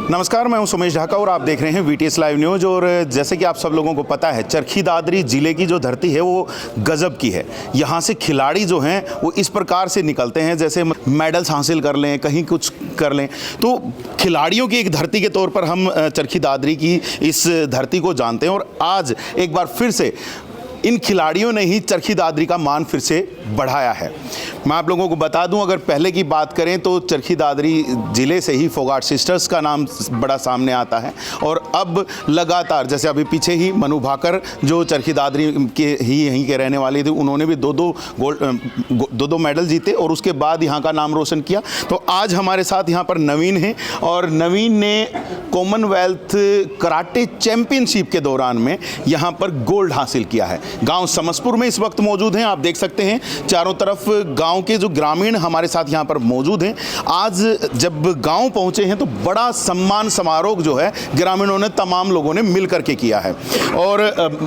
नमस्कार, मैं हूं सुमेश ढाका और आप देख रहे हैं वीटीएस लाइव न्यूज़। और जैसे कि आप सब लोगों को पता है, चरखी दादरी ज़िले की जो धरती है वो गजब की है। यहाँ से खिलाड़ी जो हैं वो इस प्रकार से निकलते हैं, जैसे मेडल्स हासिल कर लें, कहीं कुछ कर लें। तो खिलाड़ियों की एक धरती के तौर पर हम चरखी दादरी की इस धरती को जानते हैं। और आज एक बार फिर से इन खिलाड़ियों ने ही चरखी दादरी का मान फिर से बढ़ाया है। मैं आप लोगों को बता दूं, अगर पहले की बात करें तो चरखी दादरी ज़िले से ही फोगाट सिस्टर्स का नाम बड़ा सामने आता है। और अब लगातार, जैसे अभी पीछे ही मनु भाकर जो चरखी दादरी के ही यहीं के रहने वाले थे, उन्होंने भी दो मेडल जीते और उसके बाद यहाँ का नाम रोशन किया। तो आज हमारे साथ यहाँ पर नवीन हैं और नवीन ने कॉमनवेल्थ कराटे चैंपियनशिप के दौरान में यहाँ पर गोल्ड हासिल किया है। गांव समसपुर में इस वक्त मौजूद हैं। आप देख सकते हैं चारों तरफ गांव के जो ग्रामीण हमारे साथ यहाँ पर मौजूद हैं। आज जब गांव पहुँचे हैं तो बड़ा सम्मान समारोह जो है ग्रामीणों ने, तमाम लोगों ने मिल करके किया है। और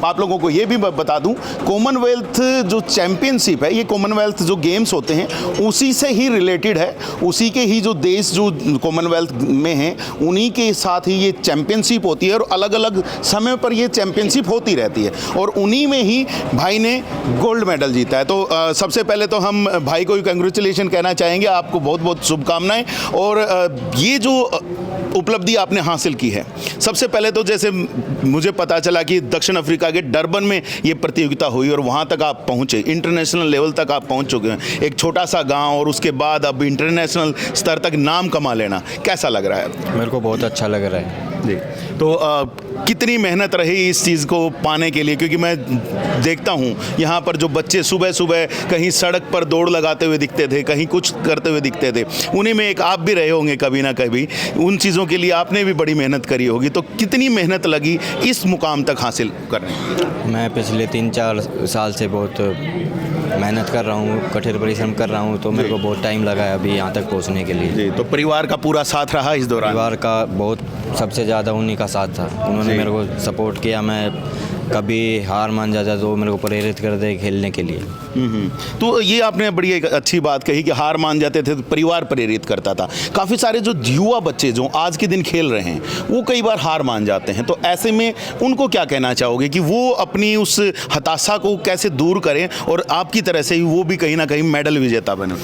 आप लोगों को ये भी बता दूं, कॉमनवेल्थ जो चैंपियनशिप है, ये कॉमनवेल्थ जो गेम्स होते हैं उसी से ही रिलेटेड है। उसी के ही जो देश जो कॉमनवेल्थ में हैं उन्हीं के साथ ही ये चैंपियनशिप होती है और अलग अलग समय पर ये चैंपियनशिप होती रहती है। और उन्हीं में ही भाई ने गोल्ड मेडल जीता है। तो सबसे पहले तो हम भाई को कंग्रेचुलेशन कहना चाहेंगे, आपको बहुत बहुत शुभकामनाएं। और ये जो उपलब्धि आपने हासिल की है, सबसे पहले तो जैसे मुझे पता चला कि दक्षिण अफ्रीका के डरबन में ये प्रतियोगिता हुई और वहाँ तक आप पहुँचे, इंटरनेशनल लेवल तक आप पहुँच चुके हैं। एक छोटा सा गांव और उसके बाद अब इंटरनेशनल स्तर तक नाम कमा लेना, कैसा लग रहा है? मेरे को बहुत अच्छा लग रहा है जी। तो कितनी मेहनत रही इस चीज़ को पाने के लिए? क्योंकि मैं देखता हूँ यहाँ पर जो बच्चे सुबह सुबह कहीं सड़क पर दौड़ लगाते हुए दिखते थे, कहीं कुछ करते हुए दिखते थे, उन्हीं में एक आप भी रहे होंगे कभी ना कभी। उन चीज़ों के लिए आपने भी बड़ी मेहनत करी होगी। तो कितनी मेहनत लगी इस मुकाम तक हासिल करने? मैं पिछले 3-4 साल से बहुत मेहनत कर रहा हूँ, कठिन परिश्रम कर रहा हूँ। तो मेरे को बहुत टाइम लगा है अभी यहाँ तक पहुँचने के लिए। जी। तो परिवार का पूरा साथ रहा इस दौरान? परिवार का बहुत, सबसे ज़्यादा उन्हीं का साथ था। उन्होंने मेरे को सपोर्ट किया। मैं कभी हार मान जाता तो मेरे को प्रेरित कर दे खेलने के लिए। तो ये आपने बड़ी एक अच्छी बात कही कि हार मान जाते थे तो परिवार प्रेरित करता था। काफ़ी सारे जो युवा बच्चे जो आज के दिन खेल रहे हैं वो कई बार हार मान जाते हैं। तो ऐसे में उनको क्या कहना चाहोगे कि वो अपनी उस हताशा को कैसे दूर करें और आपकी तरह से ही वो भी कहीं ना कहीं मेडल विजेता बने?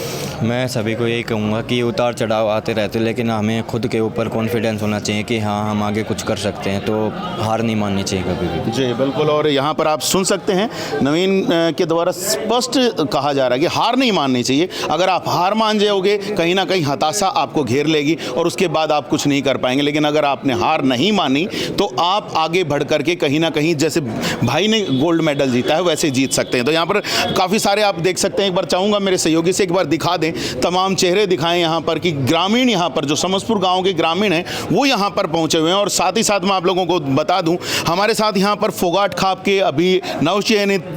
मैं सभी को यही कहूँगा कि उतार चढ़ाव आते रहते, लेकिन हमें खुद के ऊपर कॉन्फिडेंस होना चाहिए कि हाँ, हम आगे कुछ कर सकते हैं। तो हार नहीं माननी चाहिए कभी भी। जी बिल्कुल। और यहाँ पर आप सुन सकते हैं नवीन के द्वारा स्पष्ट कहा जा रहा है कि हार नहीं माननी चाहिए। अगर आप हार मान जाओगे कहीं ना कहीं हताशा आपको घेर लेगी और उसके बाद आप कुछ नहीं कर पाएंगे। लेकिन अगर आपने हार नहीं मानी तो आप आगे बढ़ करके कहीं ना कहीं, जैसे भाई ने गोल्ड मेडल जीता है वैसे जीत सकते हैं। तो यहाँ पर काफ़ी सारे आप देख सकते हैं। एक बार चाहूँगा मेरे सहयोगी से एक बार दिखा दें, तमाम चेहरे दिखाएं यहाँ पर कि ग्रामीण, यहाँ पर जो समसपुर गाँव के ग्रामीण हैं वो यहाँ पर पहुँचे हुए हैं। और साथ ही साथ मैं आप लोगों को बता दूँ, हमारे साथ यहाँ पर फोगाट खाप के अभी नवचयनित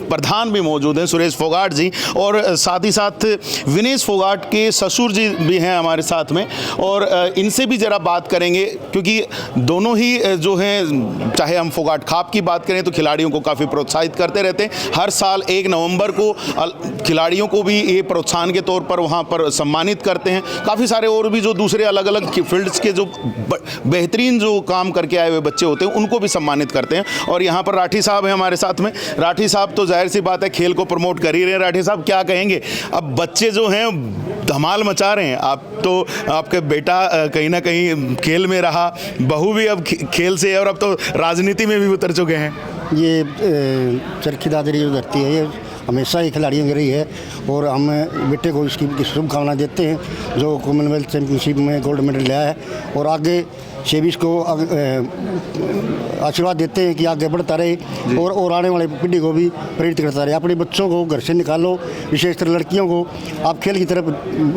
प्रधान भी मौजूद हैं, सुरेश फोगाट जी। और साथ ही साथ विनेश फोगाट के ससुर जी भी हैं हमारे साथ में। और इनसे भी ज़रा बात करेंगे क्योंकि दोनों ही जो हैं, चाहे हम फोगाट खाप की बात करें तो खिलाड़ियों को काफ़ी प्रोत्साहित करते रहते हैं। हर साल 1 नवंबर को खिलाड़ियों को भी ये प्रोत्साहन के तौर पर वहाँ पर सम्मानित करते हैं। काफ़ी सारे और भी जो दूसरे अलग अलग फील्ड्स के जो बेहतरीन जो काम करके आए हुए बच्चे होते हैं उनको भी सम्मानित करते हैं। और यहाँ पर राठी साहब हैं हमारे साथ में। राठी साहब तो जाहिर सी बात है खेल को प्रमोट कर ही रहे हैं। राठी साहब क्या कहेंगे? अब बच्चे जो हैं धमाल मचा रहे हैं। आप तो, आपके बेटा कहीं ना कहीं खेल में रहा, बहू भी अब खेल से है और अब तो राजनीति में भी उतर चुके हैं। ये चरखी दादरी जो धरती है ये हमेशा ही खिलाड़ियों की रही है और हम बेटे को इसकी शुभकामनाएं देते हैं जो कॉमनवेल्थ चैंपियनशिप में गोल्ड मेडल लिया है। और आगे शेबिस को आशीर्वाद देते हैं कि आगे बढ़ता रहे और आने वाले पीढ़ी को भी प्रेरित करता रहे। अपने बच्चों को घर से निकालो, विशेषकर लड़कियों को आप खेल की तरफ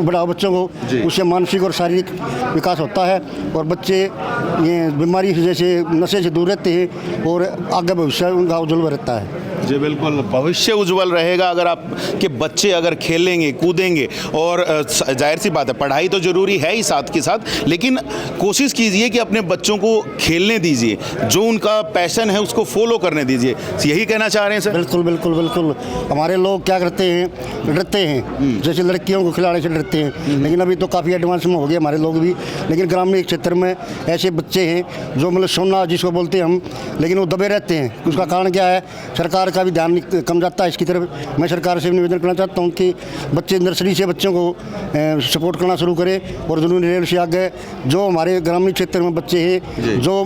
बढ़ाओ बच्चों को, उससे मानसिक और शारीरिक विकास होता है और बच्चे ये बीमारी जैसे नशे से दूर रहते हैं और आगे भविष्य उनका उज्जवल रहता है। जी बिल्कुल, भविष्य उज्जवल रहेगा अगर आपके बच्चे अगर खेलेंगे कूदेंगे। और जाहिर सी बात है, पढ़ाई तो ज़रूरी है ही साथ के साथ, लेकिन कोशिश कीजिए कि अपने बच्चों को खेलने दीजिए, जो उनका पैशन है उसको फॉलो करने दीजिए। यही कहना चाह रहे हैं सर? बिल्कुल बिल्कुल बिल्कुल। हमारे लोग क्या करते हैं, डरते हैं, जैसे लड़कियों को खिलाने से डरते हैं, लेकिन अभी तो काफ़ी एडवांस में हो गए हमारे लोग भी। लेकिन ग्रामीण क्षेत्र में ऐसे बच्चे हैं जो मतलब सोना जिसको बोलते हैं हम, लेकिन वो दबे रहते हैं। उसका कारण क्या है? सरकार का भी ध्यान कम जाता है इसकी तरफ। मैं सरकार से निवेदन करना चाहता हूँ कि बच्चे नर्सरी से बच्चों को सपोर्ट करना शुरू करें और जुनून रेल से आगे जो हमारे ग्रामीण क्षेत्र में बच्चे हैं जो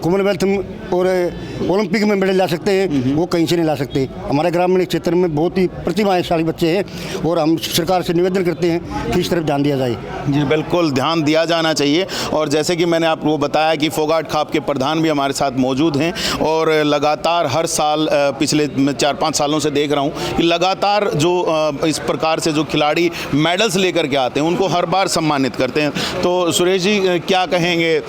कॉमनवेल्थ और ओलंपिक में मेडल ला सकते हैं, वो कहीं से नहीं ला सकते। हमारे ग्रामीण क्षेत्र में बहुत ही प्रतिभाशाली बच्चे हैं और हम सरकार से निवेदन करते हैं कि इस तरफ ध्यान दिया जाए। जी बिल्कुल, ध्यान दिया जाना चाहिए। और जैसे कि मैंने आपको बताया कि फोगाट खाप के प्रधान भी हमारे साथ मौजूद हैं और लगातार हर साल पिछले 4-5 सालों से देख रहा हूँ कि लगातार जो इस प्रकार से जो खिलाड़ी मेडल्स लेकर के आते हैं उनको हर बार सम्मानित करते हैं। तो सुरेश जी क्या कहेंगे?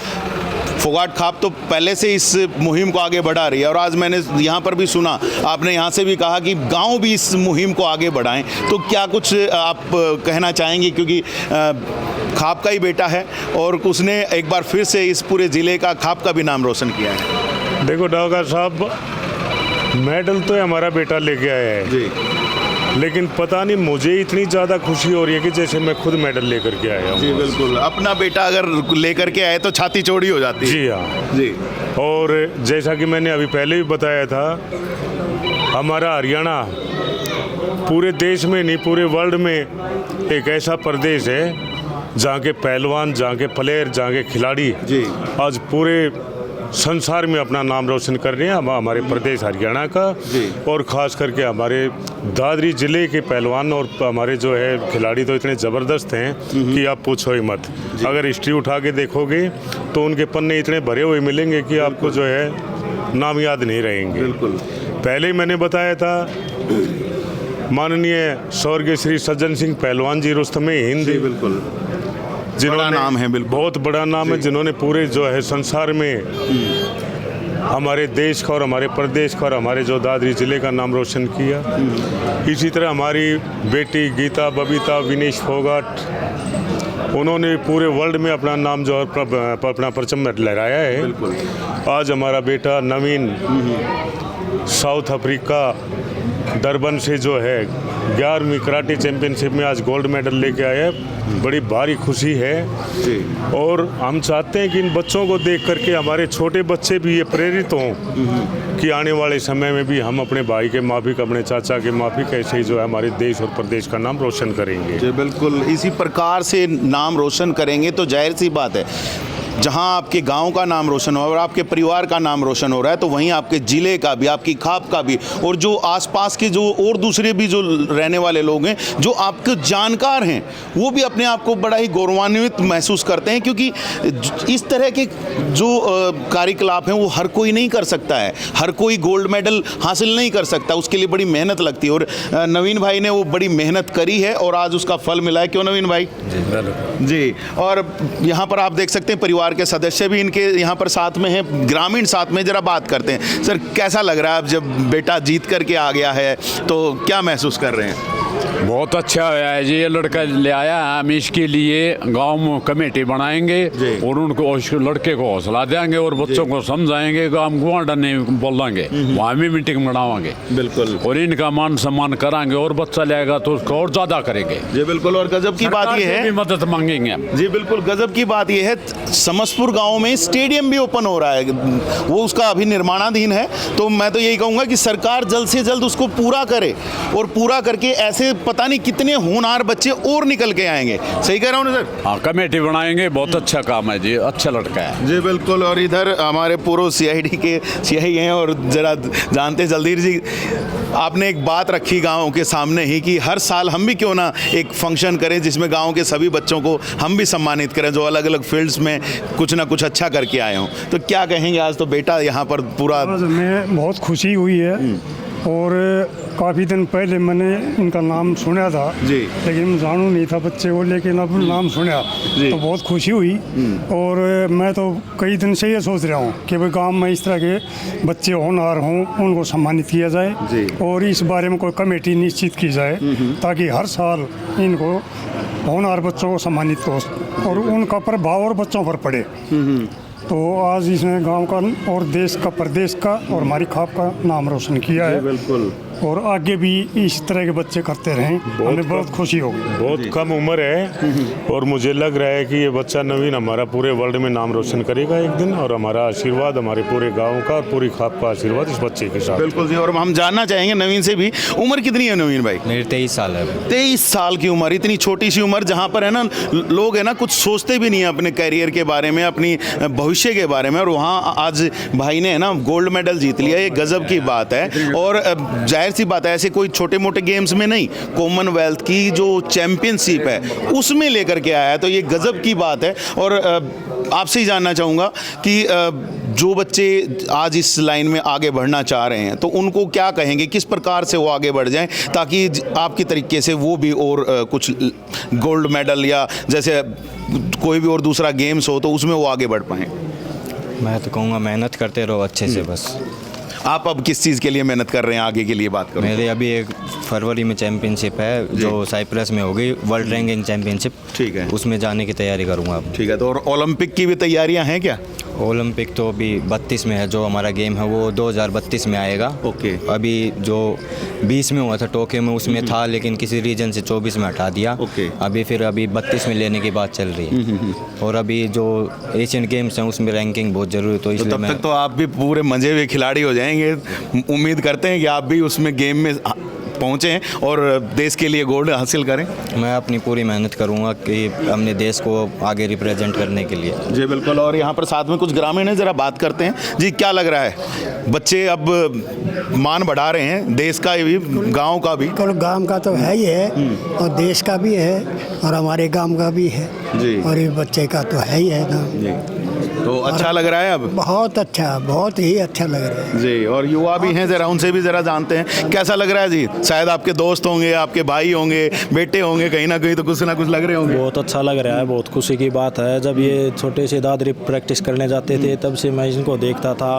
फोगाट खाप तो पहले से इस मुहिम को आगे बढ़ा रही है और आज मैंने यहाँ पर भी सुना, आपने यहाँ से भी कहा कि गांव भी इस मुहिम को आगे बढ़ाएं। तो क्या कुछ आप कहना चाहेंगे? क्योंकि खाप का ही बेटा है और उसने एक बार फिर से इस पूरे ज़िले का, खाप का भी नाम रोशन किया है। देखो डावकर साहब, मेडल तो हमारा बेटा लेके आया है जी, लेकिन पता नहीं मुझे इतनी ज़्यादा खुशी हो रही है कि जैसे मैं खुद मेडल लेकर के आया हूँ। जी बिल्कुल, अपना बेटा अगर लेकर के आए तो छाती चौड़ी हो जाती है। जी हाँ जी। और जैसा कि मैंने अभी पहले भी बताया था, हमारा हरियाणा पूरे देश में नहीं पूरे वर्ल्ड में एक ऐसा प्रदेश है जहाँ के पहलवान, जहाँ के प्लेयर, जहाँ के खिलाड़ी जी आज पूरे संसार में अपना नाम रोशन कर रहे हैं। हमारे प्रदेश हरियाणा का जी। और ख़ास करके हमारे दादरी ज़िले के पहलवान और हमारे जो है खिलाड़ी तो इतने ज़बरदस्त हैं कि आप पूछो ही मत। अगर हिस्ट्री उठा के देखोगे तो उनके पन्ने इतने भरे हुए मिलेंगे कि आपको जो है नाम याद नहीं रहेंगे। बिल्कुल, पहले ही मैंने बताया था, माननीय स्वर्गीय श्री सज्जन सिंह पहलवान जी रुस्तमे हिंद, बिल्कुल जिन्होंने नाम है, बिल्कुल बहुत बड़ा नाम है, जिन्होंने पूरे जो है संसार में हमारे देश का और हमारे प्रदेश का और हमारे जो दादरी ज़िले का नाम रोशन किया। इसी तरह हमारी बेटी गीता बबीता विनेश फोगाट, उन्होंने पूरे वर्ल्ड में अपना नाम जो है अपना परचम लहराया है। आज हमारा बेटा नवीन साउथ अफ्रीका डरबन से जो है 11वीं कराटे चैंपियनशिप में आज गोल्ड मेडल लेके आया है। बड़ी भारी खुशी है जी। और हम चाहते हैं कि इन बच्चों को देख करके हमारे छोटे बच्चे भी ये प्रेरित हों कि आने वाले समय में भी हम अपने भाई के माफिक, अपने चाचा के माफिक ऐसे ही जो है हमारे देश और प्रदेश का नाम रोशन करेंगे। जी बिल्कुल, इसी प्रकार से नाम रोशन करेंगे तो जाहिर सी बात है, जहां आपके गांव का नाम रोशन हो और आपके परिवार का नाम रोशन हो रहा है तो वहीं आपके ज़िले का भी, आपकी खाप का भी और जो आसपास के जो और दूसरे भी जो रहने वाले लोग हैं जो आपके जानकार हैं वो भी अपने आप को बड़ा ही गौरवान्वित महसूस करते हैं। क्योंकि इस तरह के जो कार्यकलाप हैं वो हर कोई नहीं कर सकता है, हर कोई गोल्ड मेडल हासिल नहीं कर सकता, उसके लिए बड़ी मेहनत लगती है। और नवीन भाई ने वो बड़ी मेहनत करी है और आज उसका फल मिला है। क्यों नवीन भाई? जी। और यहाँ पर आप देख सकते हैं परिवार के सदस्य भी इनके यहाँ पर साथ में हैं, ग्रामीण साथ में। जरा बात करते हैं, सर कैसा लग रहा है अब जब बेटा जीत करके आ गया है तो क्या महसूस कर रहे हैं? बहुत अच्छा है जी, ये लड़का ले आया है, हम इसके लिए गांव में कमेटी बनाएंगे और उनको उस लड़के को हौसला देंगे और बच्चों को समझाएंगे। हम गुआंडा नहीं बोलेंगे, वहाँ भी मीटिंग बनावाएंगे बिल्कुल, और इनका मान सम्मान कराएंगे और बच्चा लेगा तो उसको और ज्यादा करेंगे। जी बिल्कुल। और गजब की बात यह है, मदद मांगेंगे हम। जी बिल्कुल, गजब की बात यह है, समस्तपुर गांव में स्टेडियम भी ओपन हो रहा है, वो उसका अभी निर्माणाधीन है। तो मैं तो यही कहूँगा कि सरकार जल्द से जल्द उसको पूरा करे और पूरा करके ऐसे पता नहीं कितने होनहार बच्चे और निकल के आएंगे। सही कह रहा हूँ ना सर? हाँ, कमेटी बनाएंगे, बहुत अच्छा काम है जी, अच्छा लड़का है जी बिल्कुल। और इधर हमारे पूर्व CID के CI हैं और जरा जानते जल्दीर जी, आपने एक बात रखी गांव के सामने ही कि हर साल हम भी क्यों ना एक फंक्शन करें जिसमें गांव के सभी बच्चों को हम भी सम्मानित करें जो अलग अलग फील्ड्स में कुछ ना कुछ अच्छा करके आए हों। तो क्या कहेंगे, आज तो बेटा यहाँ पर पूरा मैं बहुत खुशी हुई है और काफ़ी दिन पहले मैंने इनका नाम सुना था जी। लेकिन जानू नहीं था बच्चे को, लेकिन अब नाम सुना जी। तो बहुत खुशी हुई। और मैं तो कई दिन से ये सोच रहा हूँ कि भाई गांव में इस तरह के बच्चे होनहार हों, उनको सम्मानित किया जाए जी। और इस बारे में कोई कमेटी निश्चित की जाए ताकि हर साल इनको होनहार बच्चों को सम्मानित हो और उनका प्रभाव और बच्चों पर पड़े। तो आज इसने गांव का और देश का, प्रदेश का और हमारी खाप का नाम रोशन किया है। बिल्कुल। और आगे भी इस तरह के बच्चे करते रहें, हमें बहुत खुशी होगी। बहुत कम उम्र है और मुझे लग रहा है कि ये बच्चा नवीन हमारा पूरे वर्ल्ड में नाम रोशन करेगा एक दिन, और हमारा आशीर्वाद हमारे पूरे गांव का और पूरी खाप का आशीर्वाद इस बच्चे के साथ। बिल्कुल जी। और हम जानना चाहेंगे नवीन से भी, उम्र कितनी है नवीन भाई? मेरी 23 साल है। 23 साल की उम्र, इतनी छोटी सी उम्र जहाँ पर है ना लोग है ना कुछ सोचते भी नहीं है अपने कैरियर के बारे में, अपनी भविष्य के बारे में, और वहाँ आज भाई ने है ना गोल्ड मेडल जीत लिया। ये गजब की बात है। और जाहिर सी बात है, ऐसे कोई छोटे मोटे गेम्स में नहीं, कॉमनवेल्थ की जो चैंपियनशिप है उसमें लेकर के आया है, तो ये गजब की बात है। और आपसे ही जानना चाहूँगा कि जो बच्चे आज इस लाइन में आगे बढ़ना चाह रहे हैं तो उनको क्या कहेंगे, किस प्रकार से वो आगे बढ़ जाएं ताकि आपकी तरीके से वो भी और कुछ गोल्ड मेडल या जैसे कोई भी और दूसरा गेम्स हो तो उसमें वो आगे बढ़ पाएँ? मैं तो कहूँगा मेहनत करते रहो अच्छे से बस। आप अब किस चीज़ के लिए मेहनत कर रहे हैं, आगे के लिए बात करो? मेरे अभी एक फरवरी में चैंपियनशिप है जो साइप्रस में होगी, वर्ल्ड रैंकिंग चैंपियनशिप। ठीक है। उसमें जाने की तैयारी करूँगा अब। ठीक है। तो और ओलंपिक की भी तैयारियां हैं क्या? ओलंपिक तो अभी 32 में है, जो हमारा गेम है वो 2032 में आएगा। ओके। अभी जो 20 में हुआ था टोक्यो में, उसमें था लेकिन किसी रीजन से 24 में हटा दिया। ओके। अभी फिर अभी 32 में लेने की बात चल रही है। और अभी जो एशियन गेम्स हैं उसमें रैंकिंग बहुत ज़रूरी है, तो इसलिए तब तक तो आप भी पूरे मजे हुए खिलाड़ी हो जाएंगे। उम्मीद करते हैं कि आप भी उसमें गेम में पहुँचें और देश के लिए गोल्ड हासिल करें। मैं अपनी पूरी मेहनत करूंगा कि अपने देश को आगे रिप्रेजेंट करने के लिए। जी बिल्कुल। और यहाँ पर साथ में कुछ ग्रामीण हैं, ज़रा बात करते हैं। जी क्या लग रहा है, बच्चे अब मान बढ़ा रहे हैं, देश का भी गांव का भी? बिल्कुल, गांव का तो है ही है और देश का भी है और हमारे गांव का भी है जी। और इस बच्चे का तो है ही है ना जी। तो अच्छा लग रहा है अब? बहुत अच्छा, बहुत ही अच्छा लग रहा है जी। और युवा भी हैं, ज़रा उनसे भी ज़रा जानते हैं कैसा लग रहा है जी। शायद आपके दोस्त होंगे, आपके भाई होंगे, बेटे होंगे, कहीं ना कहीं तो कुछ ना कुछ लग रहे होंगे। बहुत अच्छा लग रहा है, बहुत खुशी की बात है। जब ये छोटे से दादरी प्रैक्टिस करने जाते थे तब से मैं इनको देखता था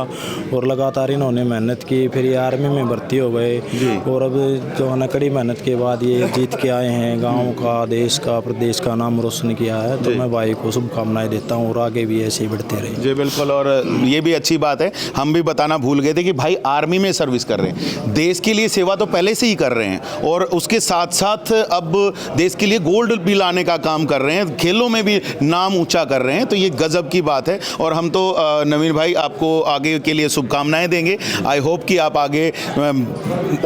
और लगातार इन्होंने मेहनत की, फिर ये आर्मी में भर्ती हो गए और अब जो है ना कड़ी मेहनत के बाद ये जीत के आए हैं, गाँव का, देश का, प्रदेश का नाम रोशन किया है। तो मैं भाई को शुभकामनाएं देता हूँ और आगे भी ऐसे ही बढ़ते रहे। जी बिल्कुल। और ये भी अच्छी बात है, हम भी बताना भूल गए थे कि भाई आर्मी में सर्विस कर रहे हैं, देश के लिए सेवा तो पहले से ही कर रहे हैं और उसके साथ साथ अब देश के लिए गोल्ड भी लाने का काम कर रहे हैं, खेलों में भी नाम ऊंचा कर रहे हैं। तो ये गजब की बात है और हम तो नवीन भाई आपको आगे के लिए शुभकामनाएं देंगे। आई होप कि आप आगे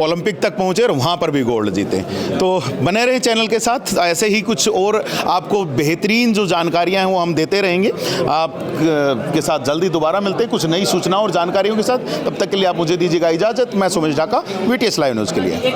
ओलंपिक तक पहुंचे और वहां पर भी गोल्ड जीते। तो बने रहे चैनल के साथ, ऐसे ही कुछ और आपको बेहतरीन जो जानकारियां हैं वो हम देते रहेंगे। आप के साथ जल्दी दोबारा मिलते हैं कुछ नई सूचनाओं और जानकारियों के साथ। तब तक के लिए आप मुझे दीजिएगा इजाज़त। मैं Sumesh Dhaka, VTS live news के लिए।